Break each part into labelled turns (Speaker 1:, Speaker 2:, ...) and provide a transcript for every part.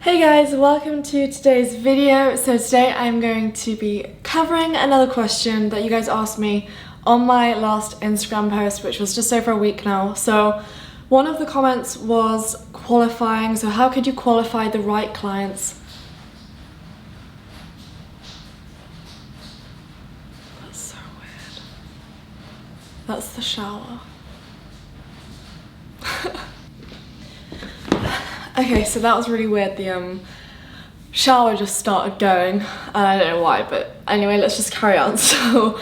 Speaker 1: Hey guys, welcome to today's video. So today I'm going to be covering another question that you guys asked me on my last Instagram post, which was just over a week now. So one of the comments was qualifying. So how could you qualify the right clients? That's so weird. That's the shower. Okay, so that was really weird. The shower just started going. I don't know why, but anyway, let's just carry on. So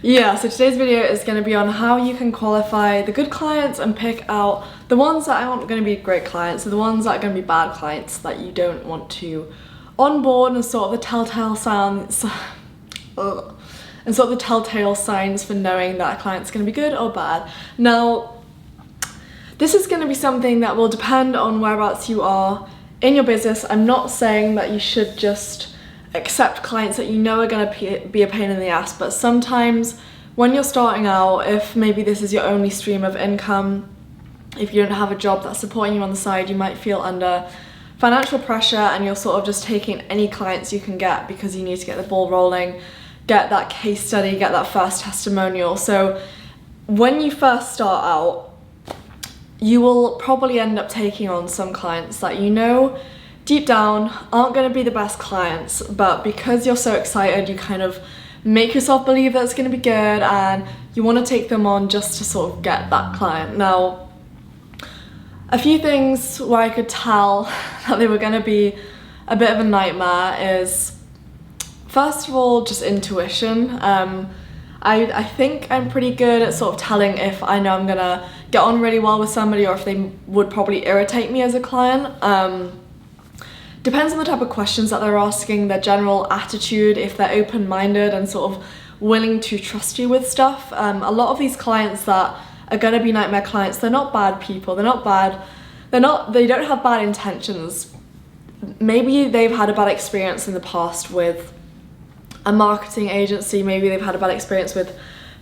Speaker 1: yeah, so today's video is going to be on how you can qualify the good clients and pick out the ones that aren't going to be great clients, so the ones that are going to be bad clients that you don't want to onboard, and sort of the telltale signs and sort of the telltale signs for knowing that a client's going to be good or bad. Now, this is going to be something that will depend on whereabouts you are in your business. I'm not saying that you should just accept clients that you know are going to be a pain in the ass, but sometimes when you're starting out, if maybe this is your only stream of income, if you don't have a job that's supporting you on the side, you might feel under financial pressure and you're sort of just taking any clients you can get because you need to get the ball rolling, get that case study, get that first testimonial. So when you first start out, you will probably end up taking on some clients that you know deep down aren't going to be the best clients, but because you're so excited, you kind of make yourself believe that it's going to be good and you want to take them on just to sort of get that client. Now, a few things where I could tell that they were going to be a bit of a nightmare is, first of all, just intuition. I think I'm pretty good at sort of telling if I know I'm gonna get on really well with somebody or if they would probably irritate me as a client. Depends on the type of questions that they're asking, their general attitude, if they're open-minded and sort of willing to trust you with stuff. A lot of these clients that are gonna be nightmare clients, they're not bad people, they don't have bad intentions. Maybe they've had a bad experience in the past with a marketing agency, maybe they've had a bad experience with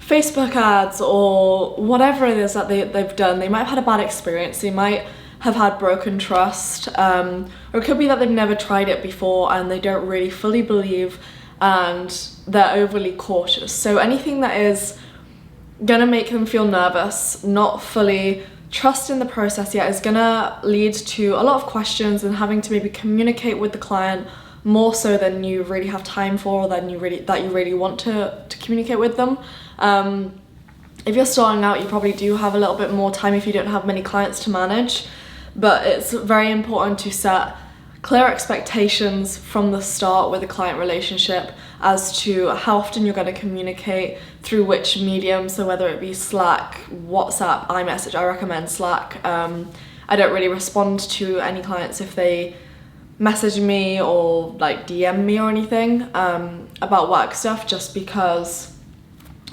Speaker 1: Facebook ads or whatever it is that they've done. They might have had a bad experience, they might have had broken trust, or it could be that they've never tried it before and they don't really fully believe and they're overly cautious. So anything that is gonna make them feel nervous, not fully trust in the process yet, is gonna lead to a lot of questions and having to maybe communicate with the client more so than you really have time for, or than you really want to communicate with them. If you're starting out, you probably do have a little bit more time if you don't have many clients to manage, but it's very important to set clear expectations from the start with a client relationship as to how often you're going to communicate, through which medium, so whether it be Slack, WhatsApp, iMessage. I recommend Slack. I don't really respond to any clients if they message me or like DM me or anything about work stuff, just because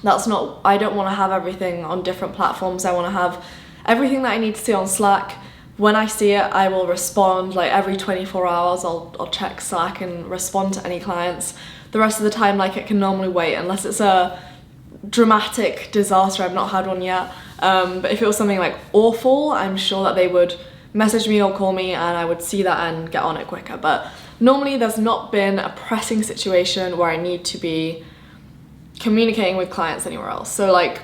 Speaker 1: I don't want to have everything on different platforms. I want to have everything that I need to see on Slack. When I see it, I will respond. Like every 24 hours I'll check Slack and respond to any clients. The rest of the time, like, it can normally wait unless it's a dramatic disaster. I've not had one yet, but if it was something like awful, I'm sure that they would message me or call me and I would see that and get on it quicker. But normally there's not been a pressing situation where I need to be communicating with clients anywhere else. So like,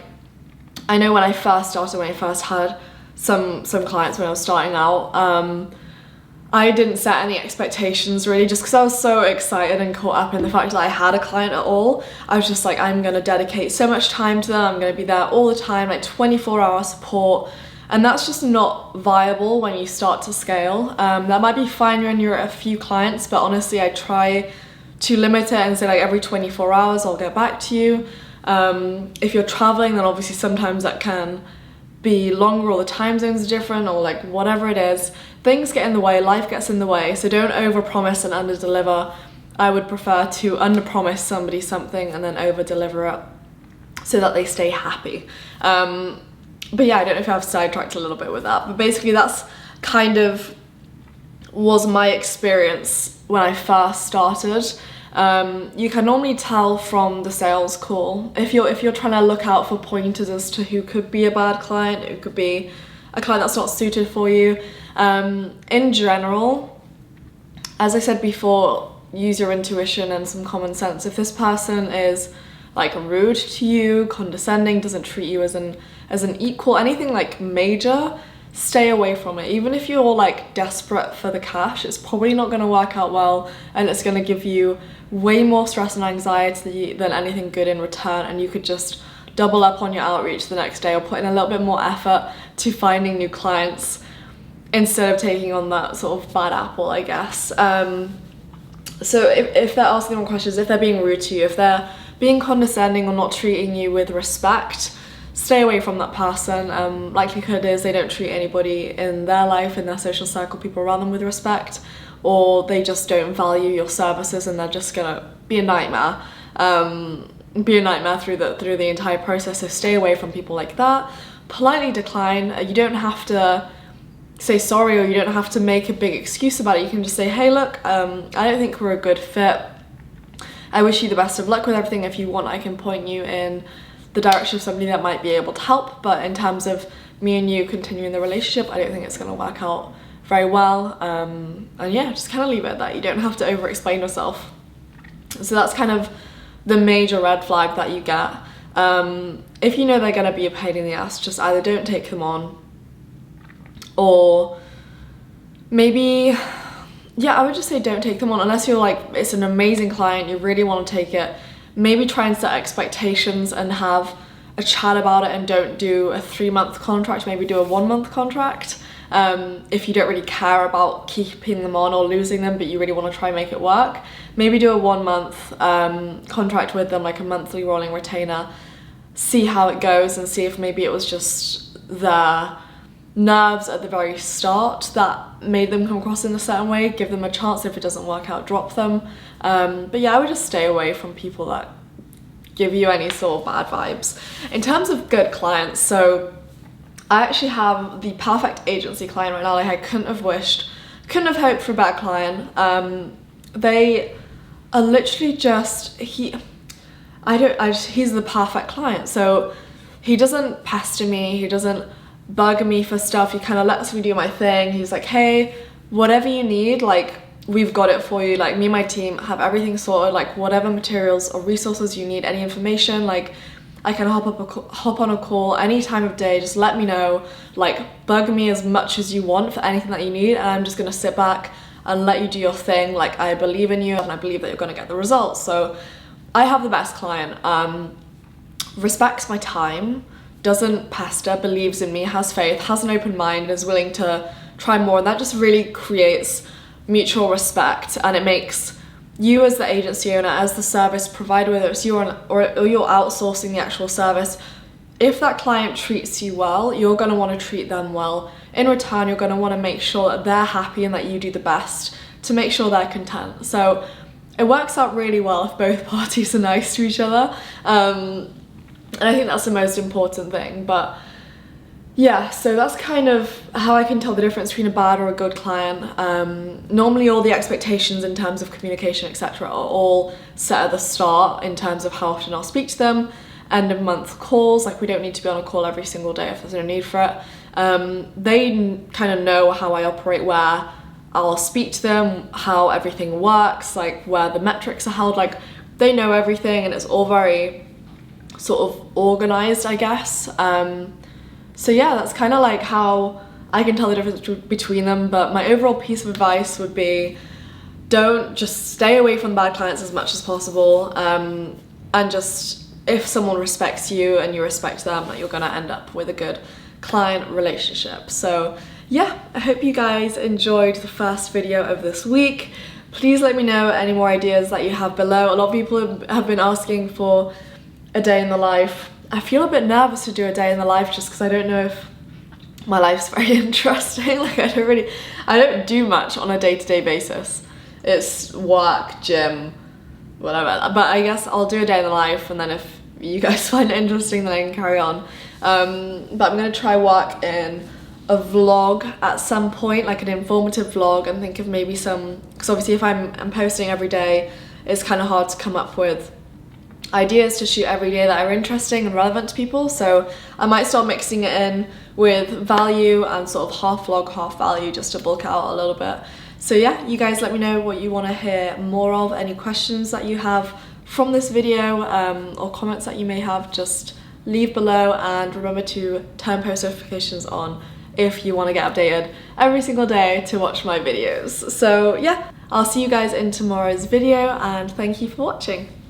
Speaker 1: I know when I first started, when I first had some clients when I was starting out, I didn't set any expectations really, just because I was so excited and caught up in the fact that I had a client at all. I was just like, I'm going to dedicate so much time to them, I'm going to be there all the time, like 24-hour support. And that's just not viable when you start to scale. That might be fine when you're at a few clients, but honestly, I try to limit it and say like every 24 hours I'll get back to you. If you're traveling, then obviously sometimes that can be longer, or the time zones are different, or like whatever it is. Things get in the way, life gets in the way, so don't overpromise and underdeliver. I would prefer to underpromise somebody something and then overdeliver it so that they stay happy. But yeah, I don't know if I've sidetracked a little bit with that, but basically that's kind of was my experience when I first started. You can normally tell from the sales call if you're trying to look out for pointers as to who could be a bad client, who could be a client that's not suited for you. In general, as I said before, use your intuition and some common sense. If this person is like rude to you, condescending, doesn't treat you as an equal, anything like major, stay away from it. Even if you're like desperate for the cash, it's probably not going to work out well, and it's going to give you way more stress and anxiety than anything good in return, and you could just double up on your outreach the next day or put in a little bit more effort to finding new clients instead of taking on that sort of bad apple, I guess. So if they're asking them questions, if they're being rude to you, if they're being condescending or not treating you with respect, stay away from that person. Likelihood is they don't treat anybody in their life, in their social circle, people around them with respect, or they just don't value your services and they're just gonna be a nightmare. Be a nightmare through the entire process. So stay away from people like that. Politely decline. You don't have to say sorry, or you don't have to make a big excuse about it. You can just say, hey, look, I don't think we're a good fit. I wish you the best of luck with everything. If you want, I can point you in the direction of somebody that might be able to help, but in terms of me and you continuing the relationship, I don't think it's going to work out very well. And yeah, just kind of leave it at that. You don't have to over explain yourself. So that's kind of the major red flag that you get. If you know they're going to be a pain in the ass, just either don't take them on, or maybe, yeah, I would just say don't take them on unless you're like, it's an amazing client, you really want to take it. Maybe try and set expectations and have a chat about it, and don't do a 3-month contract, maybe do a 1-month contract. If you don't really care about keeping them on or losing them, but you really want to try and make it work, maybe do a 1-month contract with them, like a monthly rolling retainer. See how it goes and see if maybe it was just their nerves at the very start that made them come across in a certain way. Give them a chance. If it doesn't work out, drop them. But yeah, I would just stay away from people that give you any sort of bad vibes. In terms of good clients, so I actually have the perfect agency client right now. Like, I couldn't have hoped for a better client. They are literally just, he's the perfect client. So he doesn't pester me, he doesn't bug me for stuff, he kind of lets me do my thing. He's like, hey, whatever you need, like, we've got it for you. Like, me and my team have everything sorted. Like, whatever materials or resources you need, any information, like, I can hop on a call any time of day, just let me know. Like, bug me as much as you want for anything that you need, and I'm just gonna sit back and let you do your thing. Like, I believe in you and I believe that you're gonna get the results. So I have the best client. Respects my time, doesn't pester, believes in me, has faith, has an open mind, is willing to try more, and that just really creates mutual respect, and it makes you as the agency owner, as the service provider, whether it's you or you're outsourcing the actual service, if that client treats you well, you're going to want to treat them well. In return, you're going to want to make sure that they're happy and that you do the best to make sure they're content. So it works out really well if both parties are nice to each other. And I think that's the most important thing. But yeah, so that's kind of how I can tell the difference between a bad or a good client. Normally all the expectations in terms of communication, etc. are all set at the start in terms of how often I'll speak to them. End of month calls, like, we don't need to be on a call every single day if there's no need for it. They kind of know how I operate, where I'll speak to them, how everything works, like where the metrics are held. Like, they know everything, and it's all very sort of organized, I guess. So yeah, that's kind of like how I can tell the difference between them. But my overall piece of advice would be, just stay away from bad clients as much as possible, and just, if someone respects you and you respect them, you're gonna end up with a good client relationship. So yeah, I hope you guys enjoyed the first video of this week. Please let me know any more ideas that you have below. A lot of people have been asking for a day in the life. I feel a bit nervous to do a day in the life just because I don't know if my life's very interesting. Like, I don't do much on a day-to-day basis. It's work, gym, whatever. But I guess I'll do a day in the life, and then if you guys find it interesting, then I can carry on. But I'm gonna try work in a vlog at some point, like an informative vlog, and think of maybe some, because obviously if I'm posting every day, it's kind of hard to come up with ideas to shoot every day that are interesting and relevant to people. So I might start mixing it in with value and sort of half vlog, half value, just to bulk out a little bit. So yeah, you guys let me know what you want to hear more of, any questions that you have from this video, or comments that you may have, just leave below, and remember to turn post notifications on if you want to get updated every single day to watch my videos. So yeah, I'll see you guys in tomorrow's video, and thank you for watching.